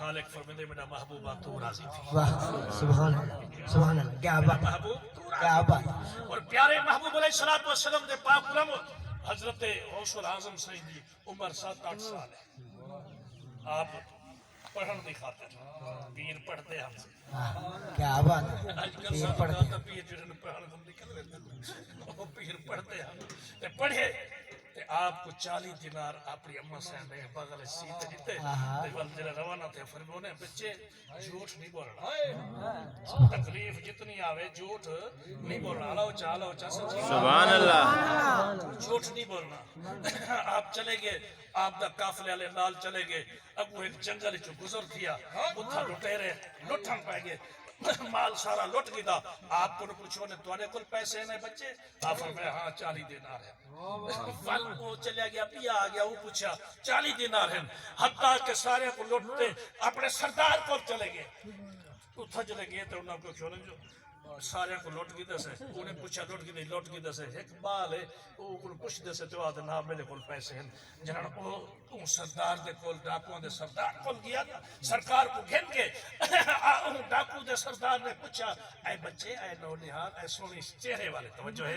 خالق فرمیندے میرا محبوب تو راضی تھی. واہ سبحان اللہ سبحان اللہ کیا بات محبوب تو کیا راضی بات تھی. اور پیارے محبوب علیہ الصلوۃ والسلام دے پاک علم حضرت غوث الاعظم سید دی عمر 7-8 سال ہے. آپ پڑھن دی خاطر پیر پڑھتے ہم سے. کیا بات ہے آج کل پیر سب پڑھتے کا پیر جنہوں پڑھن کو نکل رہے وہ پیر پڑھتے ہم تے پڑھے تے آپ کو 40 دینار اپنی اماں سے نے بغل سیتے دیتے تے ول جڑا روانہ تھے فرمانے بچے جھوٹ نہیں بولنا. تکلیف جتنی آوے جھوٹ نہیں بولنا. اللہ چا سچی سبحان اللہ. جھوٹ نہیں بولنا. آپ چلے گئے آپ دا قافلے والے نال چلے گئے اگو ایک جنگل چ گزر تھیا بتھا لٹیرے لٹھن پے گئے مال سارا لٹ گیا. آپ کو پوچھو نے تواڈے کول پیسے نے بچے؟ آپ فرمایا ہاں 40 دینار ہے. ول وہ چلیا گیا پیا آ گیا وہ پوچھا 40 دینار ہیں. حتیٰ کہ سارے کو لٹتے اپنے سردار کو چلے گئے اتھا چلے گئے تو انہوں کو کھولیں جو سارے کو لوٹ کی دسے. انہیں پوچھا لوٹ کی دسے ایک بال ہے وہ انہوں پوچھ دسے تو آدھے نا میرے کول پیسے ہیں. جنہاں وہ سردار دے کول ڈاکوان دے سردار کول گیا سرکار کو گھن کے ڈاکو دے سردار نے پوچھا اے بچے اے نونہال اے سونی چہرے والے توجہ ہے